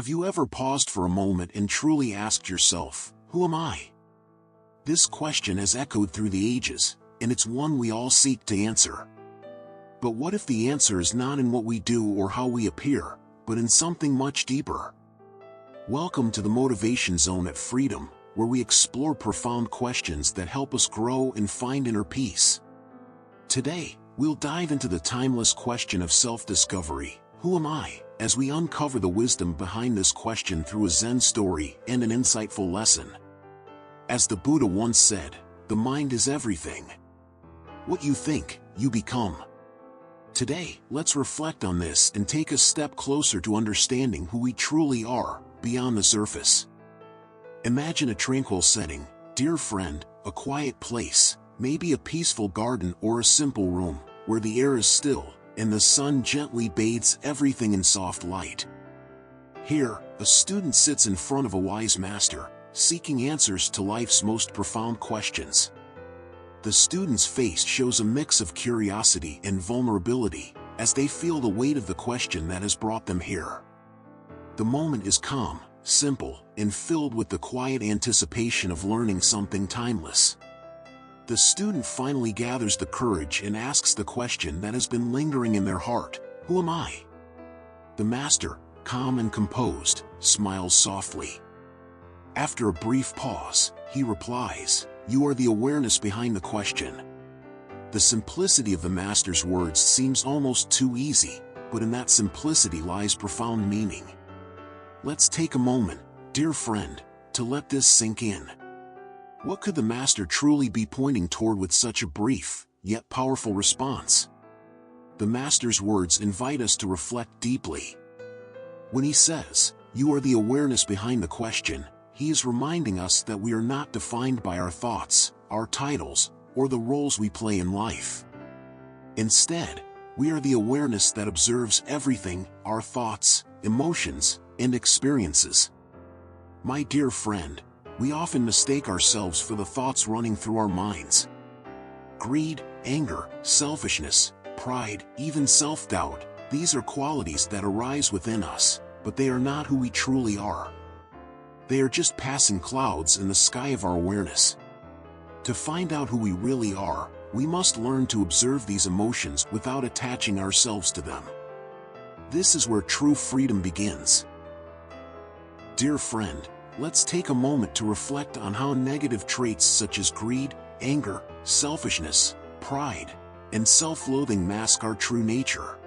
Have you ever paused for a moment and truly asked yourself, who am I? This question has echoed through the ages, and it's one we all seek to answer. But what if the answer is not in what we do or how we appear, but in something much deeper? Welcome to the Motivation Zone at Freedom, where we explore profound questions that help us grow and find inner peace. Today, we'll dive into the timeless question of self-discovery, who am I, as we uncover the wisdom behind this question through a Zen story and an insightful lesson. As the Buddha once said, the mind is everything. What you think, you become. Today, let's reflect on this and take a step closer to understanding who we truly are, beyond the surface. Imagine a tranquil setting, dear friend, a quiet place, maybe a peaceful garden or a simple room, where the air is still, and the sun gently bathes everything in soft light. Here, a student sits in front of a wise master, seeking answers to life's most profound questions. The student's face shows a mix of curiosity and vulnerability, as they feel the weight of the question that has brought them here. The moment is calm, simple, and filled with the quiet anticipation of learning something timeless. The student finally gathers the courage and asks the question that has been lingering in their heart, who am I? The master, calm and composed, smiles softly. After a brief pause, he replies, you are the awareness behind the question. The simplicity of the master's words seems almost too easy, but in that simplicity lies profound meaning. Let's take a moment, dear friend, to let this sink in. What could the master truly be pointing toward with such a brief, yet powerful response? The master's words invite us to reflect deeply. When he says, you are the awareness behind the question, he is reminding us that we are not defined by our thoughts, our titles, or the roles we play in life. Instead, we are the awareness that observes everything, our thoughts, emotions, and experiences. My dear friend, we often mistake ourselves for the thoughts running through our minds. Greed, anger, selfishness, pride, even self-doubt, these are qualities that arise within us, but they are not who we truly are. They are just passing clouds in the sky of our awareness. To find out who we really are, we must learn to observe these emotions without attaching ourselves to them. This is where true freedom begins. Dear friend, let's take a moment to reflect on how negative traits such as greed, anger, selfishness, pride, and self-loathing mask our true nature.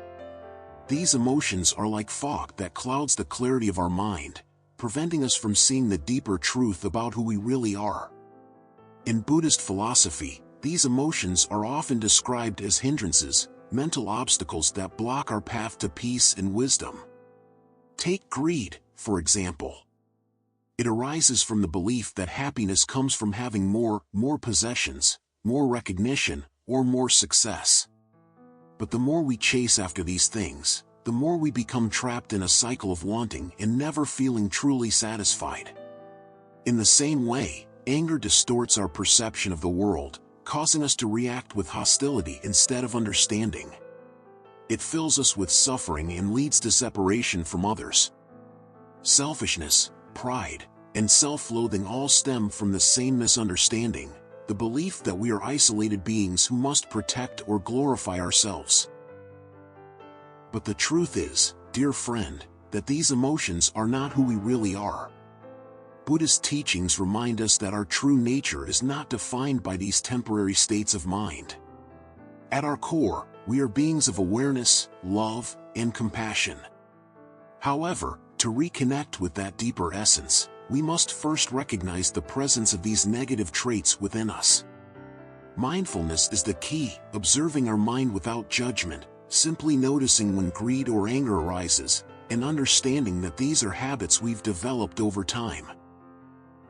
These emotions are like fog that clouds the clarity of our mind, preventing us from seeing the deeper truth about who we really are. In Buddhist philosophy, these emotions are often described as hindrances, mental obstacles that block our path to peace and wisdom. Take greed, for example. It arises from the belief that happiness comes from having more possessions, more recognition, or more success. But the more we chase after these things, the more we become trapped in a cycle of wanting and never feeling truly satisfied. In the same way, anger distorts our perception of the world, causing us to react with hostility instead of understanding. It fills us with suffering and leads to separation from others. Selfishness, pride, and self-loathing all stem from the same misunderstanding, the belief that we are isolated beings who must protect or glorify ourselves. But the truth is, dear friend, that these emotions are not who we really are. Buddhist teachings remind us that our true nature is not defined by these temporary states of mind. At our core, we are beings of awareness, love, and compassion. However, to reconnect with that deeper essence, we must first recognize the presence of these negative traits within us. Mindfulness is the key, observing our mind without judgment, simply noticing when greed or anger arises, and understanding that these are habits we've developed over time.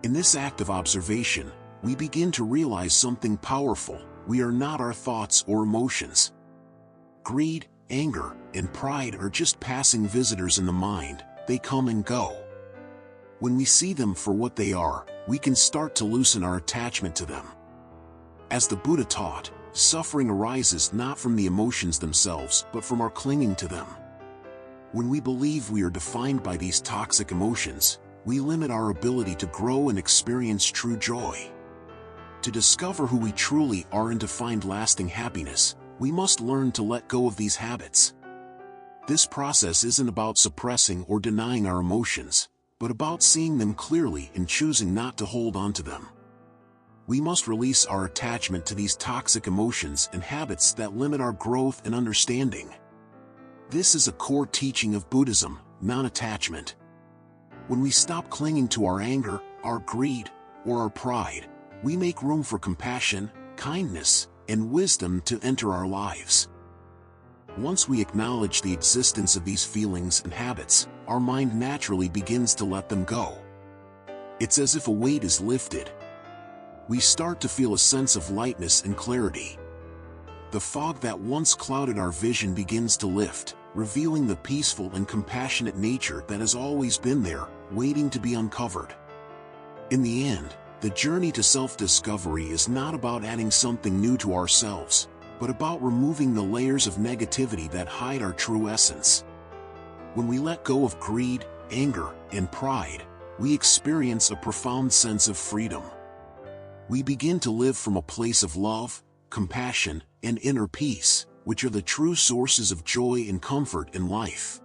In this act of observation, we begin to realize something powerful: we are not our thoughts or emotions. Greed, anger, and pride are just passing visitors in the mind. They come and go. When we see them for what they are, we can start to loosen our attachment to them. As the Buddha taught, suffering arises not from the emotions themselves but from our clinging to them. When we believe we are defined by these toxic emotions, we limit our ability to grow and experience true joy. To discover who we truly are and to find lasting happiness, we must learn to let go of these habits. This process isn't about suppressing or denying our emotions, but about seeing them clearly and choosing not to hold on to them. We must release our attachment to these toxic emotions and habits that limit our growth and understanding. This is a core teaching of Buddhism, non-attachment. When we stop clinging to our anger, our greed, or our pride, we make room for compassion, kindness, and wisdom to enter our lives. Once we acknowledge the existence of these feelings and habits, our mind naturally begins to let them go. It's as if a weight is lifted. We start to feel a sense of lightness and clarity. The fog that once clouded our vision begins to lift, revealing the peaceful and compassionate nature that has always been there, waiting to be uncovered. In the end, the journey to self-discovery is not about adding something new to ourselves, but about removing the layers of negativity that hide our true essence. When we let go of greed, anger, and pride, we experience a profound sense of freedom. We begin to live from a place of love, compassion, and inner peace, which are the true sources of joy and comfort in life.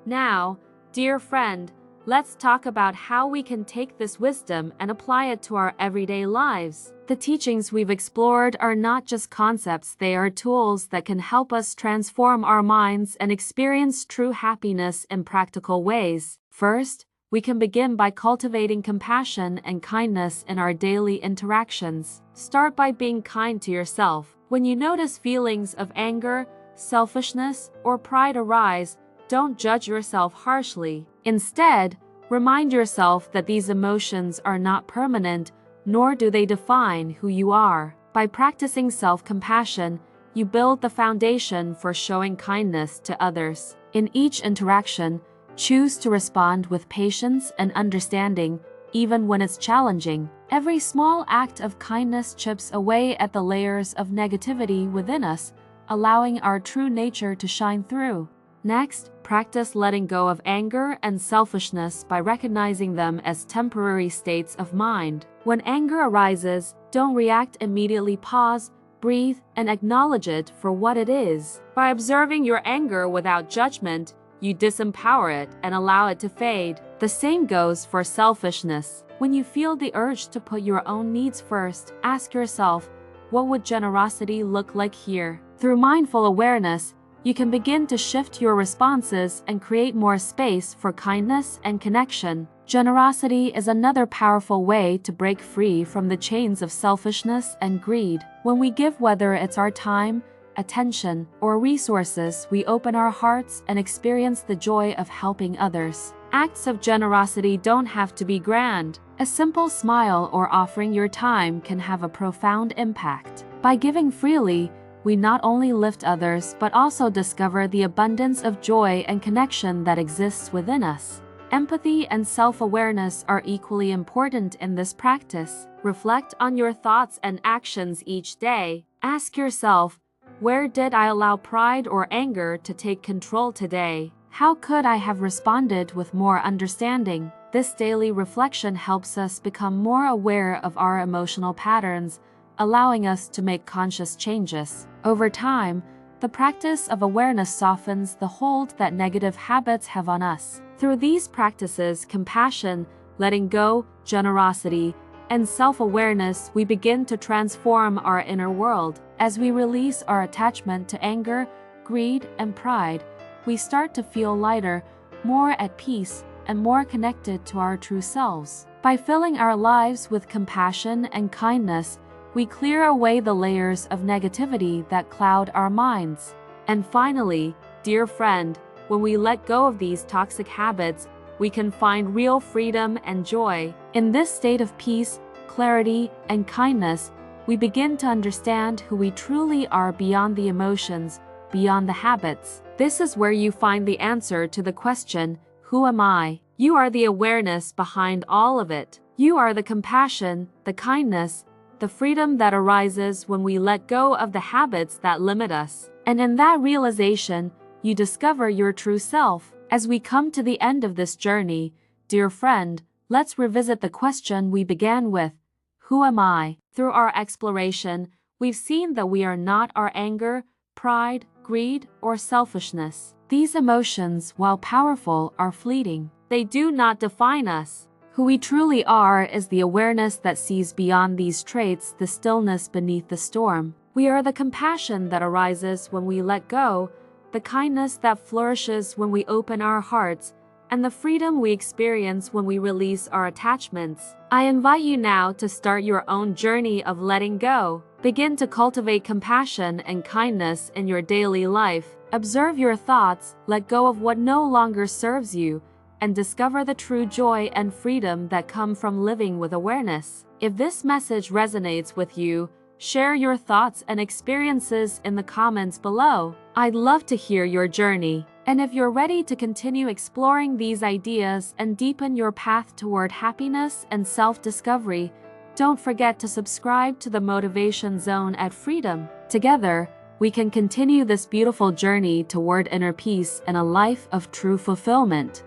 Now, dear friend, let's talk about how we can take this wisdom and apply it to our everyday lives. The teachings we've explored are not just concepts, they are tools that can help us transform our minds and experience true happiness in practical ways. First, we can begin by cultivating compassion and kindness in our daily interactions. Start by being kind to yourself. When you notice feelings of anger, selfishness, or pride arise, don't judge yourself harshly. Instead, remind yourself that these emotions are not permanent, nor do they define who you are. By practicing self-compassion, you build the foundation for showing kindness to others. In each interaction, choose to respond with patience and understanding, even when it's challenging. Every small act of kindness chips away at the layers of negativity within us, allowing our true nature to shine through. Next, practice letting go of anger and selfishness by recognizing them as temporary states of mind. When anger arises, don't react immediately. Pause, breathe, and acknowledge it for what it is. By observing your anger without judgment, you disempower it and allow it to fade. The same goes for selfishness. When you feel the urge to put your own needs first, ask yourself, what would generosity look like here? Through mindful awareness, you can begin to shift your responses and create more space for kindness and connection. Generosity is another powerful way to break free from the chains of selfishness and greed. When we give, whether it's our time, attention, or resources, we open our hearts and experience the joy of helping others. Acts of generosity don't have to be grand. A simple smile or offering your time can have a profound impact. By giving freely, we not only lift others but also discover the abundance of joy and connection that exists within us. Empathy and self-awareness are equally important in this practice. Reflect on your thoughts and actions each day. Ask yourself, where did I allow pride or anger to take control today? How could I have responded with more understanding? This daily reflection helps us become more aware of our emotional patterns, allowing us to make conscious changes. Over time, the practice of awareness softens the hold that negative habits have on us. Through these practices, compassion, letting go, generosity, and self-awareness, we begin to transform our inner world. As we release our attachment to anger, greed, and pride, we start to feel lighter, more at peace, and more connected to our true selves. By filling our lives with compassion and kindness, we clear away the layers of negativity that cloud our minds. And finally, dear friend, when we let go of these toxic habits, we can find real freedom and joy. In this state of peace, clarity, and kindness, we begin to understand who we truly are beyond the emotions, beyond the habits. This is where you find the answer to the question, who am I? You are the awareness behind all of it. You are the compassion, the kindness, the freedom that arises when we let go of the habits that limit us. And in that realization, you discover your true self. As we come to the end of this journey, dear friend, let's revisit the question we began with: who am I? Through our exploration, we've seen that we are not our anger, pride, greed, or selfishness. These emotions, while powerful, are fleeting. They do not define us. Who we truly are is the awareness that sees beyond these traits, the stillness beneath the storm. We are the compassion that arises when we let go, the kindness that flourishes when we open our hearts, and the freedom we experience when we release our attachments. I invite you now to start your own journey of letting go. Begin to cultivate compassion and kindness in your daily life. Observe your thoughts, let go of what no longer serves you, and discover the true joy and freedom that come from living with awareness. If this message resonates with you, share your thoughts and experiences in the comments below. I'd love to hear your journey. And if you're ready to continue exploring these ideas and deepen your path toward happiness and self-discovery, don't forget to subscribe to the Motivation Zone at Freedom. Together, we can continue this beautiful journey toward inner peace and a life of true fulfillment.